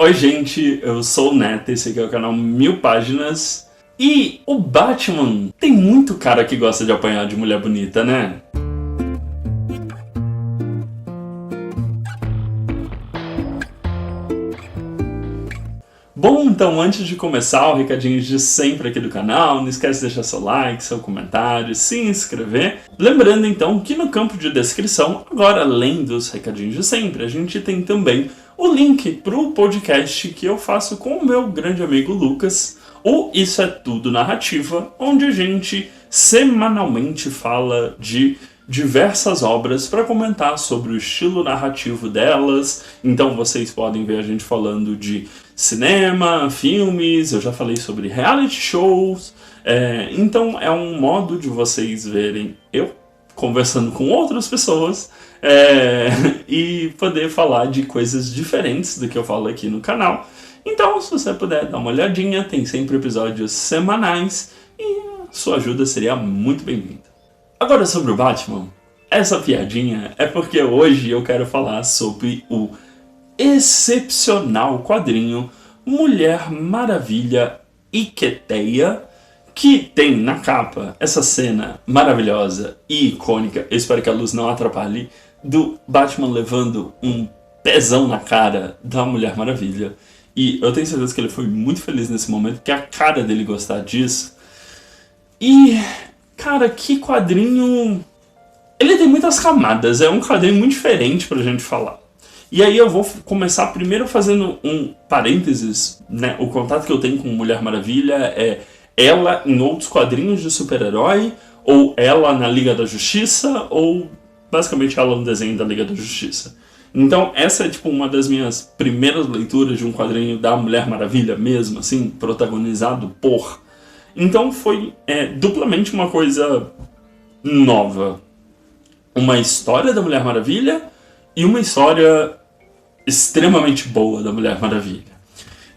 Oi gente, eu sou o Neto, esse aqui é o canal 1000 Páginas. E o Batman tem muito cara que gosta de apanhar de mulher bonita, né? Bom, então antes de começar, o recadinho de sempre aqui do canal, não esquece de deixar seu like, seu comentário, se inscrever. Lembrando então que no campo de descrição, agora além dos recadinhos de sempre, a gente tem também o link para o podcast que eu faço com o meu grande amigo Lucas, o Isso é Tudo Narrativa, onde a gente semanalmente fala de diversas obras para comentar sobre o estilo narrativo delas. Então vocês podem ver a gente falando de cinema, filmes, eu já falei sobre reality shows, então é um modo de vocês verem eu conversando com outras pessoas e poder falar de coisas diferentes do que eu falo aqui no canal. Então, se você puder dar uma olhadinha, tem sempre episódios semanais e a sua ajuda seria muito bem-vinda. Agora sobre o Batman, essa piadinha é porque hoje eu quero falar sobre o excepcional quadrinho Mulher Maravilha Iqueteia, que tem na capa essa cena maravilhosa e icônica, eu espero que a luz não atrapalhe, do Batman levando um pezão na cara da Mulher Maravilha. E eu tenho certeza que ele foi muito feliz nesse momento, que é a cara dele gostar disso. E, cara, que quadrinho... Ele tem muitas camadas, é um quadrinho muito diferente pra gente falar. E aí eu vou começar primeiro fazendo um parênteses, né? O contato que eu tenho com Mulher Maravilha é ela em outros quadrinhos de super-herói, ou ela na Liga da Justiça, ou basicamente ela no desenho da Liga da Justiça. Então essa é tipo uma das minhas primeiras leituras de um quadrinho da Mulher Maravilha mesmo, assim, protagonizado por... Então foi duplamente uma coisa nova. Uma história da Mulher Maravilha e uma história extremamente boa da Mulher Maravilha.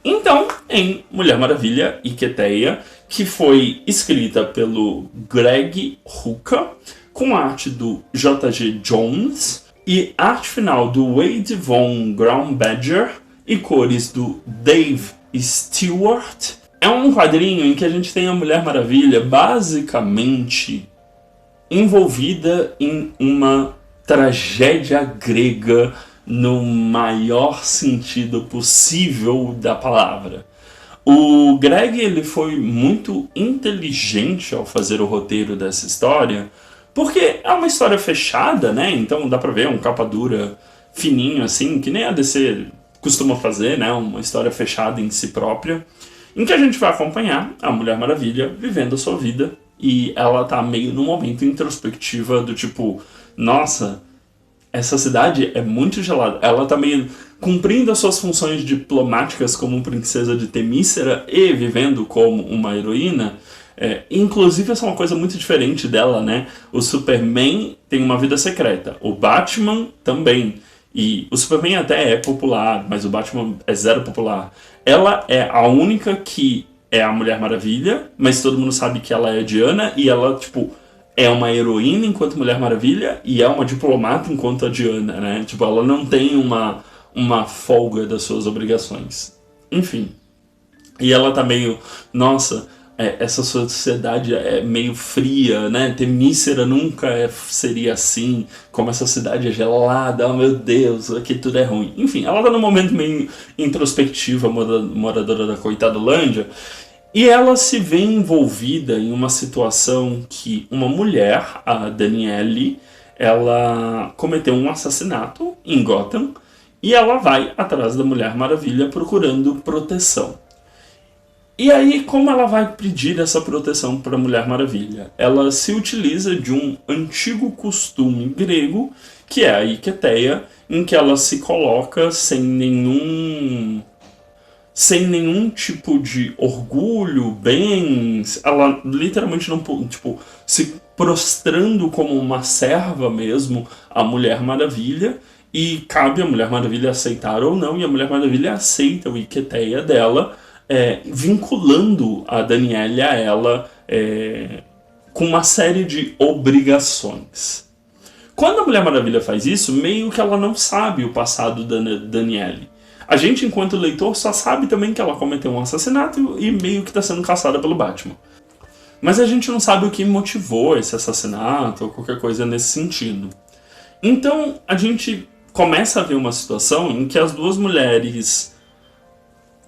Então, em Mulher Maravilha Iqueteia, que foi escrita pelo Greg Rucka, com arte do J.G. Jones e arte final do Wade Von Graumbadger e cores do Dave Stewart, é um quadrinho em que a gente tem a Mulher Maravilha basicamente envolvida em uma tragédia grega no maior sentido possível da palavra. O Greg ele foi muito inteligente ao fazer o roteiro dessa história, porque é uma história fechada, né? Então dá pra ver um capa dura fininho assim, que nem a DC costuma fazer, né? Uma história fechada em si própria, em que a gente vai acompanhar a Mulher Maravilha vivendo a sua vida. E ela tá meio num momento introspectiva do tipo, nossa, essa cidade é muito gelada. Ela tá meio cumprindo as suas funções diplomáticas como princesa de Temícera e vivendo como uma heroína. Inclusive essa é uma coisa muito diferente dela, né? O Superman tem uma vida secreta, o Batman também. E o Superman até é popular, mas o Batman é zero popular. Ela é a única que é a Mulher Maravilha, mas todo mundo sabe que ela é Diana, e ela, tipo, é uma heroína enquanto Mulher Maravilha, e é uma diplomata enquanto a Diana, né? Tipo, ela não tem uma folga das suas obrigações. Enfim. E ela tá meio, nossa, essa sociedade é meio fria, né? Temícera nunca seria assim, como essa cidade é gelada, oh meu Deus, aqui tudo é ruim. Enfim, ela tá num momento meio introspectiva, moradora da Coitadolândia, e ela se vê envolvida em uma situação que uma mulher, a Danielle, ela cometeu um assassinato em Gotham, e ela vai atrás da Mulher Maravilha procurando proteção. E aí, como ela vai pedir essa proteção para a Mulher Maravilha? Ela se utiliza de um antigo costume grego, que é a Iqueteia, em que ela se coloca sem nenhum tipo de orgulho, bens, ela literalmente não, tipo, se prostrando como uma serva mesmo à Mulher Maravilha, e cabe à Mulher Maravilha aceitar ou não, e a Mulher Maravilha aceita o Iqueteia dela, vinculando a Danielle a ela com uma série de obrigações. Quando a Mulher Maravilha faz isso, meio que ela não sabe o passado da Danielle. A gente, enquanto leitor, só sabe também que ela cometeu um assassinato e meio que está sendo caçada pelo Batman. Mas a gente não sabe o que motivou esse assassinato ou qualquer coisa nesse sentido. Então a gente começa a ver uma situação em que as duas mulheres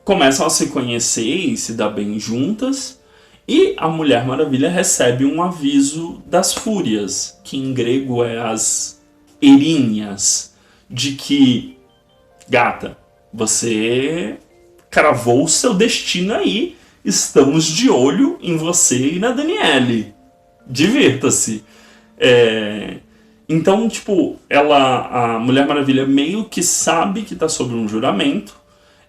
começam a se conhecer e se dar bem juntas, e a Mulher Maravilha recebe um aviso das Fúrias, que em grego é as Erinhas, de que, gata, você cravou o seu destino aí, estamos de olho em você e na Danielle. Divirta-se. Então, tipo, a Mulher Maravilha meio que sabe que tá sob um juramento.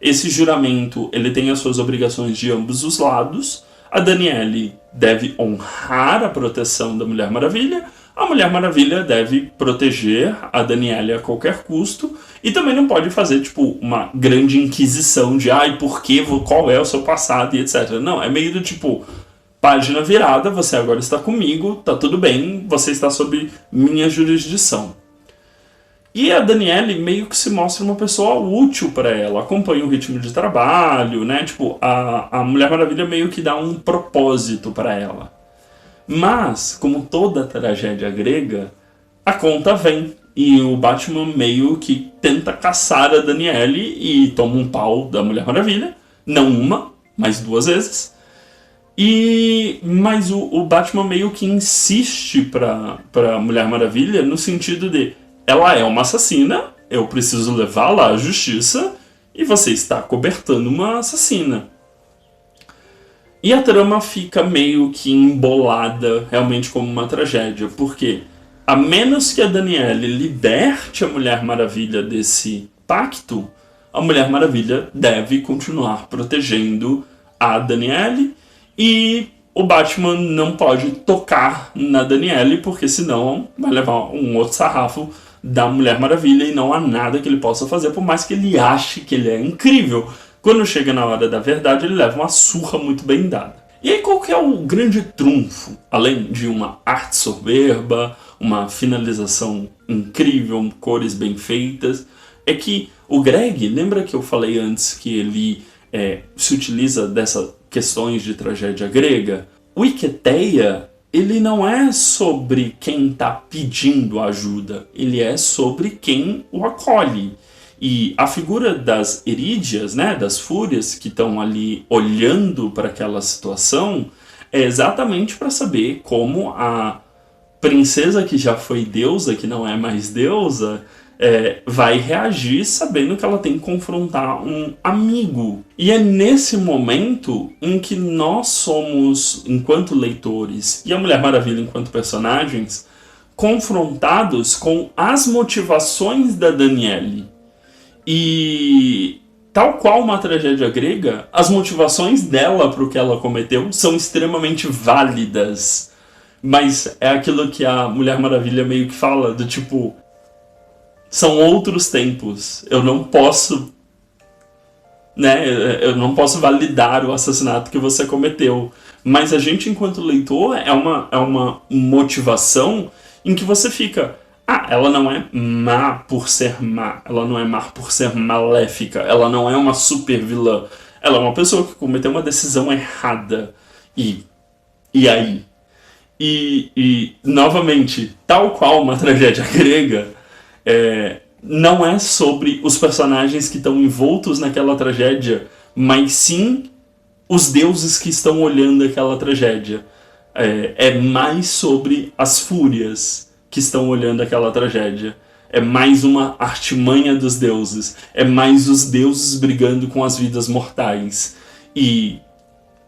Esse juramento, ele tem as suas obrigações de ambos os lados. A Danielle deve honrar a proteção da Mulher Maravilha. A Mulher Maravilha deve proteger a Danielle a qualquer custo. E também não pode fazer, tipo, uma grande inquisição de por que, qual é o seu passado e etc. Não, é meio do tipo, página virada, você agora está comigo, tá tudo bem, você está sob minha jurisdição. E a Danielle meio que se mostra uma pessoa útil para ela, acompanha o ritmo de trabalho, né? Tipo, a Mulher Maravilha meio que dá um propósito para ela. Mas, como toda tragédia grega, a conta vem. E o Batman meio que tenta caçar a Danielle e toma um pau da Mulher Maravilha. Não uma, mas 2 vezes. Mas o Batman meio que insiste pra Mulher Maravilha no sentido de: ela é uma assassina, eu preciso levá-la à justiça, e você está cobertando uma assassina. E a trama fica meio que embolada, realmente como uma tragédia, porque a menos que a Danielle liberte a Mulher Maravilha desse pacto, a Mulher Maravilha deve continuar protegendo a Danielle, e o Batman não pode tocar na Danielle, porque senão vai levar um outro sarrafo da Mulher Maravilha e não há nada que ele possa fazer, por mais que ele ache que ele é incrível. Quando chega na hora da verdade, ele leva uma surra muito bem dada. E aí qual que é o grande trunfo? Além de uma arte soberba, uma finalização incrível, cores bem feitas, é que o Greg, lembra que eu falei antes que ele se utiliza dessas questões de tragédia grega? O Iketeia, ele não é sobre quem está pedindo ajuda, ele é sobre quem o acolhe. E a figura das Erídeas, né, das Fúrias, que estão ali olhando para aquela situação, é exatamente para saber como a princesa que já foi deusa, que não é mais deusa, vai reagir sabendo que ela tem que confrontar um amigo. E é nesse momento em que nós somos, enquanto leitores, e a Mulher Maravilha enquanto personagens, confrontados com as motivações da Danielle. E, tal qual uma tragédia grega, as motivações dela para o que ela cometeu são extremamente válidas. Mas é aquilo que a Mulher Maravilha meio que fala, do tipo, são outros tempos, eu não posso, né, eu não posso validar o assassinato que você cometeu. Mas a gente, enquanto leitor, é uma motivação em que você fica: ela não é má por ser má, ela não é má por ser maléfica, ela não é uma super vilã, ela é uma pessoa que cometeu uma decisão errada. E aí? E novamente, tal qual uma tragédia grega, não é sobre os personagens que estão envoltos naquela tragédia, mas sim os deuses que estão olhando aquela tragédia. É mais sobre as fúrias que estão olhando aquela tragédia. É mais uma artimanha dos deuses. É mais os deuses brigando com as vidas mortais. E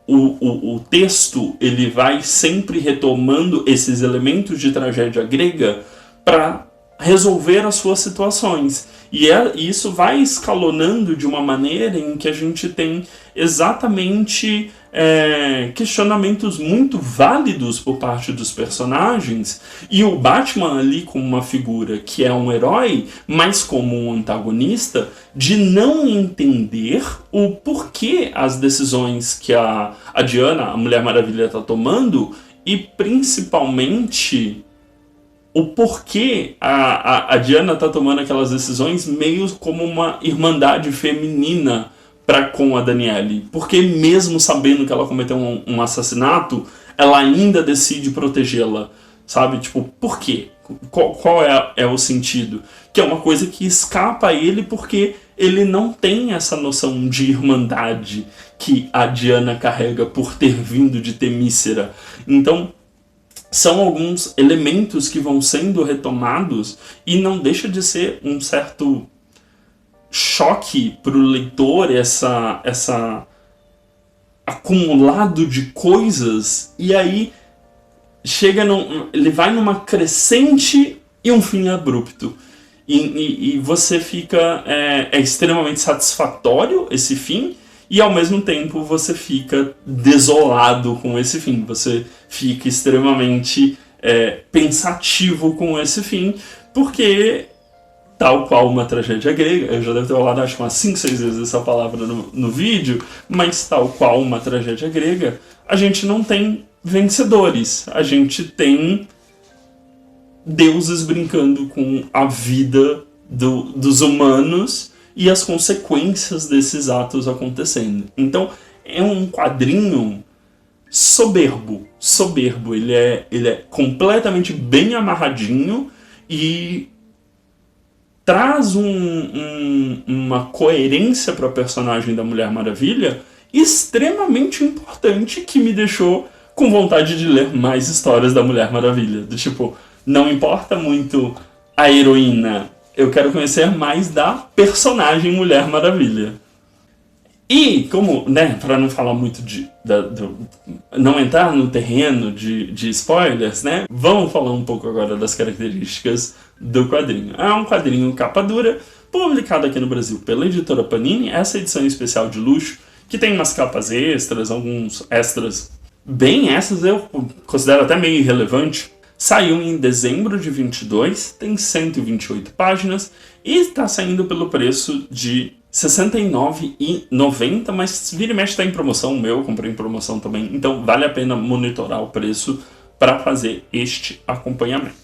o texto, ele vai sempre retomando esses elementos de tragédia grega para resolver as suas situações. E isso vai escalonando de uma maneira em que a gente tem exatamente questionamentos muito válidos por parte dos personagens, e o Batman ali como uma figura que é um herói, mas como um antagonista, de não entender o porquê as decisões que a Diana, a Mulher Maravilha, está tomando, e principalmente o porquê a Diana tá tomando aquelas decisões meio como uma irmandade feminina para com a Danielle. Porque mesmo sabendo que ela cometeu um assassinato, ela ainda decide protegê-la, sabe? Tipo, por quê? Qual é o sentido? Que é uma coisa que escapa a ele porque ele não tem essa noção de irmandade que a Diana carrega por ter vindo de Temícera. Então, são alguns elementos que vão sendo retomados e não deixa de ser um certo choque para o leitor, essa acumulado de coisas, e aí ele vai numa crescente e um fim abrupto. E você fica... É extremamente satisfatório esse fim, e ao mesmo tempo você fica desolado com esse fim. Você fica extremamente pensativo com esse fim, porque, tal qual uma tragédia grega, eu já devo ter falado acho que umas 5, 6 vezes essa palavra no vídeo, mas tal qual uma tragédia grega, a gente não tem vencedores, a gente tem deuses brincando com a vida dos humanos e as consequências desses atos acontecendo. Então é um quadrinho soberbo, ele é completamente bem amarradinho e traz uma coerência para a personagem da Mulher Maravilha extremamente importante, que me deixou com vontade de ler mais histórias da Mulher Maravilha. Do tipo, não importa muito a heroína, eu quero conhecer mais da personagem Mulher Maravilha. E, como, né, para não falar muito não entrar no terreno de spoilers, né, vamos falar um pouco agora das características do quadrinho. É um quadrinho capa dura, publicado aqui no Brasil pela editora Panini, essa edição especial de luxo, que tem umas capas extras, alguns extras bem extras, eu considero até meio irrelevante. Saiu em dezembro de 22, tem 128 páginas e está saindo pelo preço de R$ 69,90, mas vira e mexe está em promoção, o meu eu comprei em promoção também, então vale a pena monitorar o preço para fazer este acompanhamento.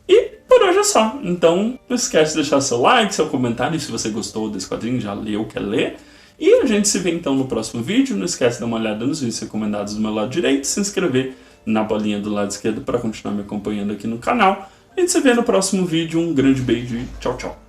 E por hoje é só, então não esquece de deixar seu like, seu comentário se você gostou desse quadrinho, já leu, quer ler. E a gente se vê então no próximo vídeo, não esquece de dar uma olhada nos vídeos recomendados do meu lado direito, se inscrever na bolinha do lado esquerdo para continuar me acompanhando aqui no canal. A gente se vê no próximo vídeo, um grande beijo e tchau, tchau.